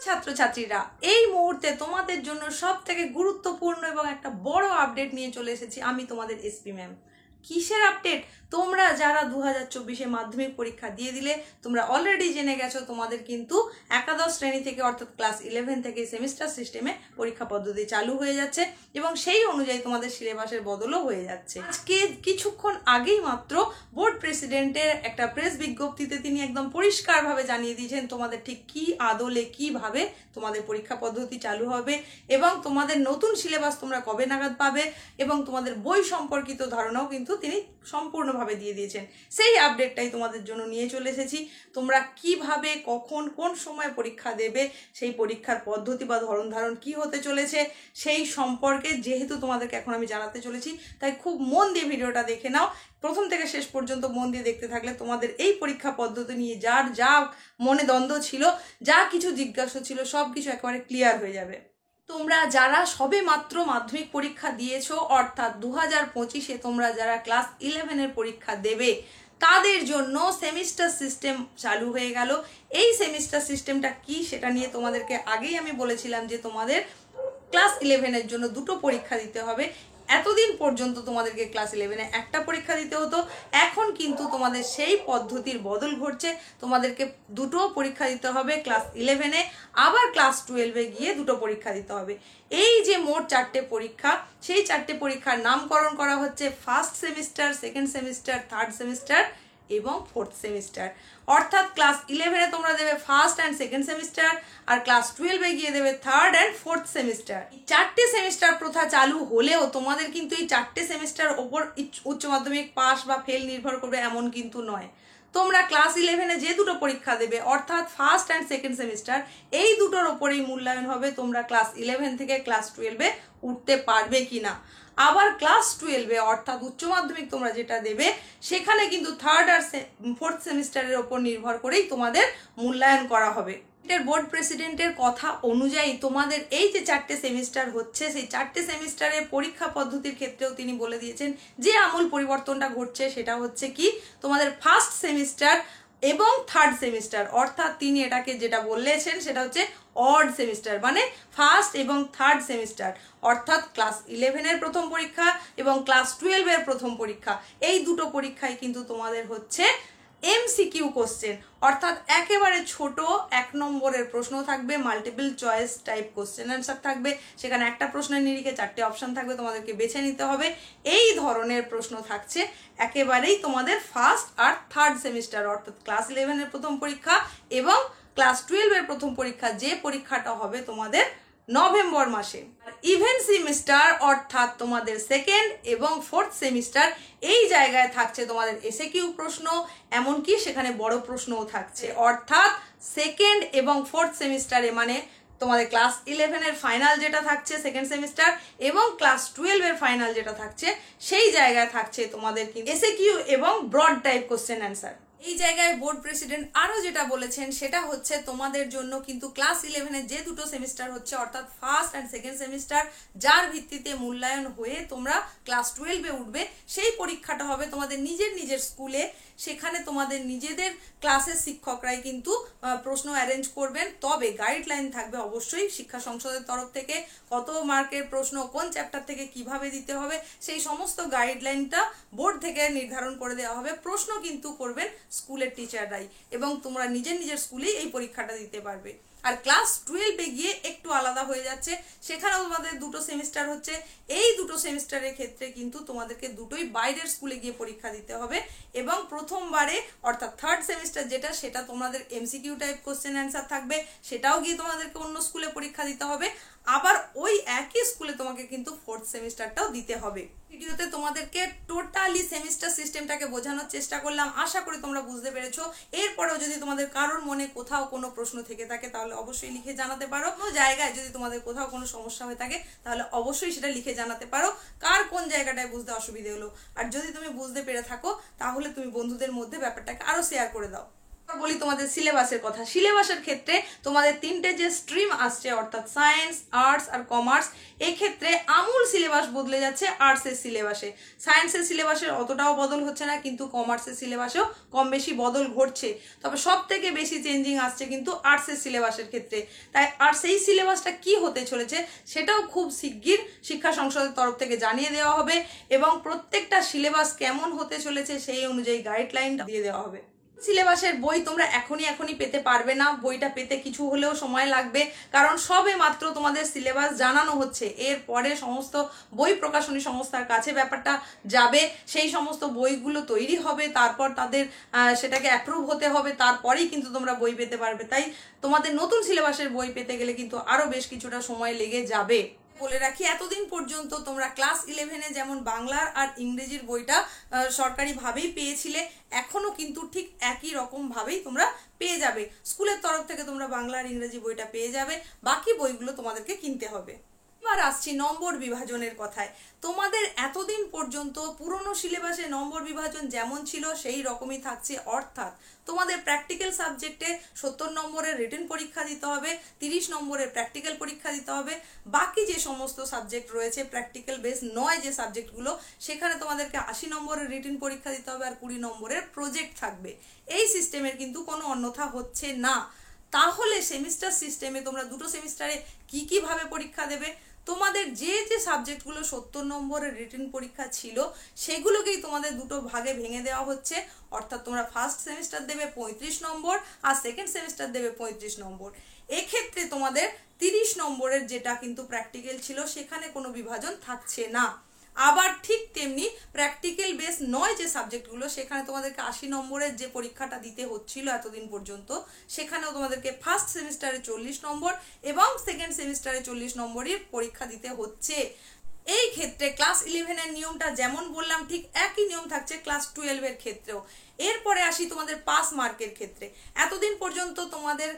ছাত্রছাত্রীরা, এই মুহূর্তে তোমাদের জন্য সবথেকে গুরুত্বপূর্ণ এবং একটা বড় আপডেট নিয়ে চলে এসেছি আমি, তোমাদের এসপি ম্যাম। কিসের আপডেট? তোমরা যারা 2024-এ মাধ্যমিক পরীক্ষা দিয়ে দিলে, তোমরা অলরেডি জেনে গেছো তোমাদের কিন্তু একাদশ শ্রেণী থেকে অর্থাৎ ক্লাস 11 থেকে সেমিস্টার সিস্টেমে পরীক্ষা পদ্ধতি চালু হয়ে যাচ্ছে এবং সেই অনুযায়ী তোমাদের সিলেবাসের বদলও হয়ে যাচ্ছে। আজকে কিছুক্ষণ আগেই মাত্র বোর্ড প্রেসিডেন্টের একটা প্রেস বিজ্ঞপ্তিতে তিনি একদম পরিষ্কারভাবে জানিয়ে দিয়েছেন তোমাদের ঠিক কি আদলে কিভাবে তোমাদের পরীক্ষা পদ্ধতি চালু হবে এবং তোমাদের নতুন সিলেবাস তোমরা কবে নাগাদ পাবে এবং তোমাদের বই সম্পর্কিত ধারণাও কিন্তু তিনি সম্পূর্ণভাবে দিয়ে দিয়েছেন। সেই আপডেটটাই তোমাদের জন্য নিয়ে চলে এসেছি। তোমরা কিভাবে, কখন, কোন সময় পরীক্ষা দেবে, সেই পরীক্ষার পদ্ধতি বা ধরন ধারণ কি হতে চলেছে সেই সম্পর্কে যেহেতু তোমাদেরকে এখন আমি জানাতে চলেছি, তাই খুব মন দিয়ে ভিডিওটা দেখে নাও। প্রথম থেকে শেষ পর্যন্ত মন দিয়ে দেখতে থাকলে তোমাদের এই পরীক্ষা পদ্ধতি নিয়ে যার যা মনে দ্বন্দ্ব ছিল, যা কিছু জিজ্ঞাসা ছিল, সব কিছু একেবারে ক্লিয়ার হয়ে যাবে। তোমরা যারা সবে মাত্র মাধ্যমিক পরীক্ষা দিয়েছো অর্থাৎ 2025-এ তোমরা যারা ক্লাস 11-এর পরীক্ষা দেবে তাদের জন্য সেমিস্টার সিস্টেম চালু হয়ে গেল। এই সেমিস্টার সিস্টেমটা কি সেটা নিয়ে তোমাদেরকে আগেই আমি বলেছিলাম যে তোমাদের ক্লাস 11-এর জন্য দুটো পরীক্ষা দিতে হবে। এতদিন পর্যন্ত তোমাদেরকে ক্লাস 11-এ একটা পরীক্ষা দিতে হতো, এখন কিন্তু তোমাদের সেই পদ্ধতির বদল ঘটছে। তোমাদেরকে দুটো পরীক্ষা দিতে হবে ক্লাস 11-এ, আবার ক্লাস 12-এ গিয়ে দুটো পরীক্ষা দিতে হবে। এই যে মোট 4টে পরীক্ষা, সেই 4টে পরীক্ষার নামকরণ করা হচ্ছে first semester, second semester, third semester এবং ফোর্থ সেমিস্টার। অর্থাৎ ক্লাস 11-এ তোমরা দেবে ফার্স্ট অ্যান্ড সেকেন্ড সেমিস্টার আর ক্লাস 12-এ গিয়ে দেবে থার্ড অ্যান্ড ফোর্থ সেমিস্টার। 4টে সেমিস্টার প্রথা চালু হলেও তোমাদের কিন্তু এই 4টে সেমিস্টার ওপর উচ্চ মাধ্যমিক পাস বা ফেল নির্ভর করবে এমন কিন্তু নয়। তোমরা ক্লাস 11-এ যে দুটো পরীক্ষা দেবে অর্থাৎ ফার্স্ট অ্যান্ড সেকেন্ড সেমিস্টার, এই দুটোর ওপরেই মূল্যায়ন হবে তোমরা ক্লাস 11 থেকে ক্লাস 12-এ উঠতে পারবে কিনা। আবার ক্লাস 12-এ অর্থাৎ উচ্চ মাধ্যমিক তোমরা যেটা দেবে সেখানে কিন্তু থার্ড আর ফোর্থ সেমিস্টারের ওপর নির্ভর করেই তোমাদের মূল্যায়ন করা হবে। বোর্ড প্রেসিডেন্টের কথা অনুযায়ী তোমাদের এই যে 4টে সেমিস্টার হচ্ছে, সেই 4টে সেমিস্টারের পরীক্ষা পদ্ধতির ক্ষেত্রেও তিনি বলে দিয়েছেন যে আমূল পরিবর্তনটা ঘটছে সেটা হচ্ছে কি, তোমাদের ফার্স্ট সেমিস্টার এবং থার্ড সেমিস্টার অর্থাৎ তিনি এটাকে যেটা বলেছেন সেটা হচ্ছে অড সেমিস্টার, মানে ফার্স্ট এবং থার্ড সেমিস্টার অর্থাৎ ক্লাস 11-এর প্রথম পরীক্ষা এবং ক্লাস 12-এর প্রথম পরীক্ষা, এই দুটো পরীক্ষায় কিন্তু তোমাদের হচ্ছে এমসিকিউ কোশ্চেন অর্থাৎ একেবারে ছোট 1 নম্বরের প্রশ্ন থাকবে, multiple choice type question answer থাকবে। সেখানে একটা প্রশ্নের নিরিখে 4টে অপশন থাকবে, তোমাদেরকে বেছে নিতে হবে। এই ধরনের প্রশ্ন থাকছে একেবারেই তোমাদের ফার্স্ট আর থার্ড সেমিস্টার অর্থাৎ ক্লাস 11-এর প্রথম পরীক্ষা এবং ক্লাস 12-এর প্রথম পরীক্ষা, যে পরীক্ষাটা হবে তোমাদের নভেম্বর মাসে। ইভেন্ট সেমিস্টার অর্থাৎ তোমাদের সেকেন্ড এবং ফোর্থ সেমিস্টার, এই জায়গায় থাকছে তোমাদের এসএকিউ প্রশ্ন, এমনকি সেখানে বড় প্রশ্নও থাকছে। অর্থাৎ সেকেন্ড এবং ফোর্থ সেমিস্টারে মানে তোমাদের ক্লাস 11-এর ফাইনাল যেটা থাকছে সেকেন্ড সেমিস্টার এবং ক্লাস 12-এর ফাইনাল যেটা থাকছে, সেই জায়গায় থাকছে তোমাদের কিন্তু এসএকিউ এবং ব্রড টাইপ কোশ্চেন অ্যান্সার। এই জায়গায় বোর্ড প্রেসিডেন্ট আরো যেটা বলেছেন সেটা হচ্ছে তোমাদের জন্য কিন্তু ক্লাস 11-এর যে দুটো সেমিস্টার হচ্ছে অর্থাৎ ফার্স্ট অ্যান্ড সেকেন্ড সেমিস্টার, যার ভিত্তিতে মূল্যায়ন হয়ে তোমরা ক্লাস 12-এ উঠবে, সেই পরীক্ষাটা হবে তোমাদের নিজের স্কুলে। সেখানে তোমাদের নিজেদের ক্লাসের শিক্ষকরাই কিন্তু প্রশ্ন অ্যারেঞ্জ করবেন, তবে গাইডলাইন থাকবে অবশ্যই শিক্ষা সংসদের তরফ থেকে। কত মার্কের প্রশ্ন কোন চ্যাপ্টার থেকে কিভাবে দিতে হবে সেই সমস্ত গাইডলাইনটা বোর্ড থেকে নির্ধারণ করে দেওয়া হবে। প্রশ্ন কিন্তু করবেন স্কুলের টিচাররাই এবং তোমরা নিজের স্কুলেই এই পরীক্ষাটা দিতে পারবে। আর ক্লাস 12-এ গিয়ে একটু আলাদা হয়ে যাচ্ছে, সেখানেও তোমাদের দুটো সেমিস্টার হচ্ছে। এই দুটো সেমিস্টারের ক্ষেত্রে কিন্তু তোমাদেরকে দুটোই বাইরের স্কুলে গিয়ে পরীক্ষা দিতে হবে এবং প্রথমবারে অর্থাৎ থার্ড সেমিস্টার যেটা, সেটা তোমাদের এমসিকিউ টাইপ কোশ্চেন অ্যান্সার থাকবে, সেটাও গিয়ে তোমাদেরকে অন্য স্কুলে পরীক্ষা দিতে হবে। আবার ওই একই স্কুলে তোমাকে কিন্তু ফোর্থ সেমিস্টারটাও দিতে হবে। ভিডিওতে তোমাদেরকে টোটালি সেমিস্টার সিস্টেমটাকে বোঝানোর চেষ্টা করলাম, আশা করি তোমরা বুঝতে পেরেছো। এরপরেও যদি তোমাদের কারোর মনে কোথাও কোনো প্রশ্ন থেকে থাকে তাহলে অবশ্যই লিখে জানাতে পারো। কোনো জায়গায় যদি তোমাদের কোথাও কোনো সমস্যা হয়ে থাকে তাহলে অবশ্যই সেটা লিখে জানাতে পারো, কার কোন জায়গাটায় বুঝতে অসুবিধে হলো। আর যদি তুমি বুঝতে পেরে থাকো তাহলে তুমি বন্ধুদের মধ্যে ব্যাপারটাকে আরো শেয়ার করে দাও। বলি তোমাদের সিলেবাসের কথা। সিলেবাসের ক্ষেত্রে তোমাদের তিনটে যে স্ট্রিম আসছে অর্থাৎ সায়েন্স, আর্টস আর কমার্স, এই ক্ষেত্রে আমূল সিলেবাস বদলে যাচ্ছে আর্টসের সিলেবাসে। সায়েন্সের সিলেবাসের অতটাও বদল হচ্ছে না, কিন্তু কমার্সের সিলেবাসেও কম বেশি বদল ঘটছে। তবে সব থেকে বেশি চেঞ্জিং আসছে কিন্তু আর্টসের সিলেবাসের ক্ষেত্রে। তাই আর সেই সিলেবাসটা কি হতে চলেছে সেটাও খুব শিগগির শিক্ষা সংসদের তরফ থেকে জানিয়ে দেওয়া হবে, এবং প্রত্যেকটা সিলেবাস কেমন হতে চলেছে সেই অনুযায়ী গাইডলাইন দিয়ে দেওয়া হবে। সিলেবাসের বই তোমরা এখনই পেতে পারবে না, বইটা পেতে কিছু হলেও সময় লাগবে, কারণ সবে মাত্র তোমাদের সিলেবাস জানানো হচ্ছে। এরপরে সমস্ত বই প্রকাশনী সংস্থার কাছে ব্যাপারটা যাবে, সেই সমস্ত বইগুলো তৈরি হবে, তারপর তাদের সেটাকে অ্যাপ্রুভ হতে হবে, তারপরেই কিন্তু তোমরা বই পেতে পারবে। তাই তোমাদের নতুন সিলেবাসের বই পেতে গেলে কিন্তু আরো বেশ কিছুটা সময় লেগে যাবে। বলে রাখি, এতদিন পর্যন্ত তোমরা ক্লাস 11-এ যেমন বাংলার আর ইংরেজির বইটা সরকারিভাবেই পেয়েছিলে, এখনো কিন্তু ঠিক একই রকম ভাবেই তোমরা পেয়ে যাবে। স্কুলের তরফ থেকে তোমরা বাংলা আর ইংরেজি বইটা পেয়ে যাবে, বাকি বইগুলো তোমাদেরকে কিনতে হবে। এবার আসছি নম্বর বিভাজনের কথায়। তোমাদের এতদিন পর্যন্ত পুরনো সিলেবাসে নম্বর বিভাজন যেমন ছিল সেই রকমই থাকছে, অর্থাৎ তোমাদের প্র্যাকটিক্যাল সাবজেক্টে 70 নম্বরের রিটেন পরীক্ষা দিতে হবে, 30 নম্বরের প্র্যাকটিক্যাল পরীক্ষা দিতে হবে। বাকি যে সমস্ত সাবজেক্ট রয়েছে প্র্যাকটিক্যাল বেস নয় যে সাবজেক্টগুলো, সেখানে তোমাদেরকে 80 নম্বরের রিটেন পরীক্ষা দিতে হবে আর 20 নম্বরের প্রজেক্ট থাকবে। এই সিস্টেমের কিন্তু কোনো অন্যথা হচ্ছে না। তাহলে সেমিস্টার সিস্টেমে তোমরা দুটো সেমিস্টারে কি ভাবে পরীক্ষা দেবে? তোমাদের যে যে সাবজেক্টগুলো 70 নম্বরের রিটেন পরীক্ষা ছিল সেগুলোকেই তোমাদের দুটো ভাগে ভেঙে দেওয়া হচ্ছে, অর্থাৎ তোমরা ফার্স্ট সেমিস্টার দেবে 35 নম্বর আর সেকেন্ড সেমিস্টার দেবে 35 নম্বর। এক্ষেত্রে তোমাদের 30 নম্বরের যেটা কিন্তু প্র্যাকটিক্যাল ছিল সেখানে কোনো বিভাজন থাকছে না। আবার ঠিক তেমনি প্র্যাকটিক্যাল বেস নয় যে সাবজেক্টগুলো, সেখানে তোমাদেরকে 80 নম্বরের যে পরীক্ষাটা দিতে হচ্ছিল এতদিন পর্যন্ত, সেখানেও তোমাদেরকে ফার্স্ট সেমিস্টারে 40 নম্বর এবং সেকেন্ড সেমিস্টারে 40 নম্বরের পরীক্ষা দিতে হচ্ছে। এই ক্ষেত্রে ক্লাস 11-এর নিয়মটা যেমন বললাম ঠিক একই নিয়ম থাকছে ক্লাস 12-এর ক্ষেত্রেও। এরপরে আসি তোমাদের পাস মার্কের ক্ষেত্রে। এতদিন পর্যন্ত তোমাদের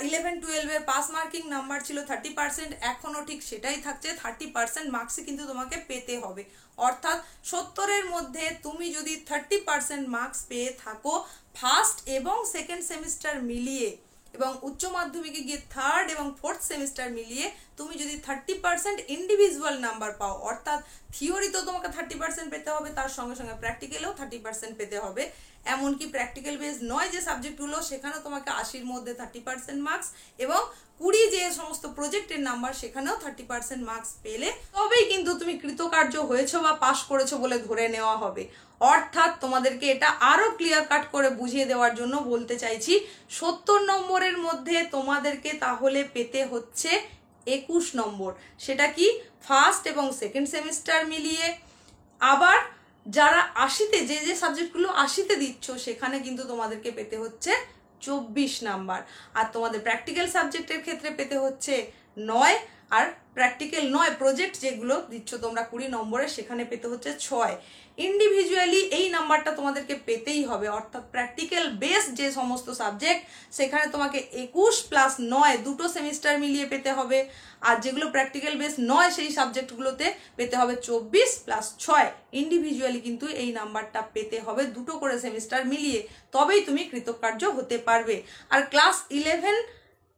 11-12-এর পাস মার্কিং নাম্বার ছিল 30%, এখনো ঠিক সেটাই থাকছে। 30% মার্কসই কিন্তু তোমাকে পেতে হবে, অর্থাৎ 70-এর মধ্যে তুমি যদি 30% মার্কস পেয়ে থাকো ফার্স্ট এবং সেকেন্ড সেমিস্টার মিলিয়ে, এবং উচ্চ মাধ্যমিকে গিয়ে থার্ড এবং ফোর্থ সেমিস্টার মিলিয়ে তুমি যদি 30% ইন্ডিভিজুয়াল নাম্বার পাও, অর্থাৎ থিওরিতেও তোমাকে 30% পেতে হবে, তার সঙ্গে সঙ্গে প্র্যাকটিক্যালেও 30% পেতে হবে। এমনকি প্র্যাকটিক্যাল বেস নয় যে সাবজেক্টগুলো সেখানেও তোমাকে 80-র মধ্যে 30% মার্কস, এবং 20 যে সমস্ত প্রজেক্টের নাম্বার সেখানেও 30% মার্কস পেলে তবেই কিন্তু তুমি কৃতকার্য হয়েছো বা পাশ করেছো বলে ধরে নেওয়া হবে। অর্থাৎ তোমাদেরকে এটা আরো ক্লিয়ার কাট করে বুঝিয়ে দেওয়ার জন্য বলতে চাইছি, 70 নম্বরের মধ্যে তোমাদেরকে তাহলে পেতে হচ্ছে 21 নম্বর, সেটা কি ফার্স্ট এবং সেকেন্ড সেমিস্টার মিলিয়ে। আবার যারা 80-তে যে সাবজেক্টগুলো 80-তে দিচ্ছ সেখানে কিন্তু তোমাদেরকে পেতে হচ্ছে 24 নাম্বার, আর তোমাদের প্র্যাকটিক্যাল সাবজেক্টের ক্ষেত্রে পেতে হচ্ছে 9, আর প্র্যাকটিক্যাল নয় প্রজেক্ট যেগুলো দিচ্ছ তোমরা 20 নম্বরে সেখানে পেতে হচ্ছে 6। ইন্ডিভিজুয়ালি এই নাম্বারটা তোমাদেরকে পেতেই হবে, অর্থাৎ প্র্যাকটিক্যাল বেস যে সমস্ত সাবজেক্ট সেখানে তোমাকে 21 প্লাস 9 দুটো সেমিস্টার মিলিয়ে পেতে হবে, আর যেগুলো প্র্যাকটিক্যাল বেস নয় সেই সাবজেক্টগুলোতে পেতে হবে 24 প্লাস 6। ইন্ডিভিজুয়ালি কিন্তু এই নাম্বারটা পেতে হবে দুটো করে সেমিস্টার মিলিয়ে, তবেই তুমি কৃতকার্য হতে পারবে। আর ক্লাস 11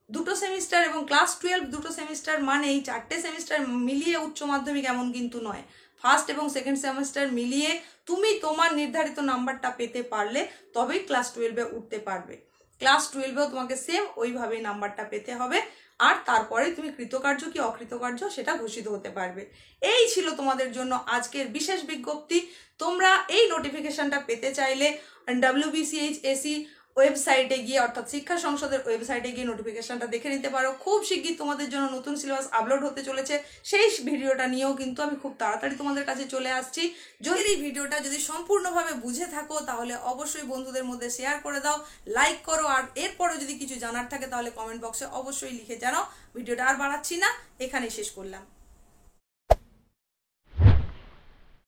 দুটো সেমিস্টার এবং ক্লাস 12 দুটো সেমিস্টার মানে এই 4টে সেমিস্টার মিলিয়ে উচ্চ মাধ্যমিক এমন কিন্তু নয়। ফার্স্ট এবং সেকেন্ড সেমিস্টার মিলিয়ে তুমি তোমার নির্ধারিত নাম্বারটা পেতে পারলে তবেই ক্লাস 12-এ উঠতে পারবে। ক্লাস 12-এও তোমাকে সেম ওইভাবেই নাম্বারটা পেতে হবে, আর তারপরে তুমি কৃতকার্য কি অকৃতকার্য সেটা ঘোষিত হতে পারবে। এই ছিল তোমাদের জন্য আজকের বিশেষ বিজ্ঞপ্তি। তোমরা এই নোটিফিকেশনটা পেতে চাইলে WBCHSC ওয়েবসাইটে গিয়ে, অর্থাৎ শিক্ষা সংসদের ওয়েবসাইটে গিয়ে নোটিফিকেশনটা দেখে নিতে পারো। খুব শিগগির তোমাদের জন্য নতুন সিলেবাস আপলোড হতে চলেছে, সেই ভিডিওটা নিয়েও কিন্তু আমি খুব তাড়াতাড়ি তোমাদের কাছে চলে আসছি। যদি এই ভিডিওটা যদি সম্পূর্ণভাবে বুঝে থাকো তাহলে অবশ্যই বন্ধুদের মধ্যে শেয়ার করে দাও, লাইক করো, আর এরপরে যদি কিছু জানার থাকে তাহলে কমেন্ট বক্সে অবশ্যই লিখে জানাও। ভিডিওটা আর বাড়াচ্ছি না, এখানেই শেষ করলাম।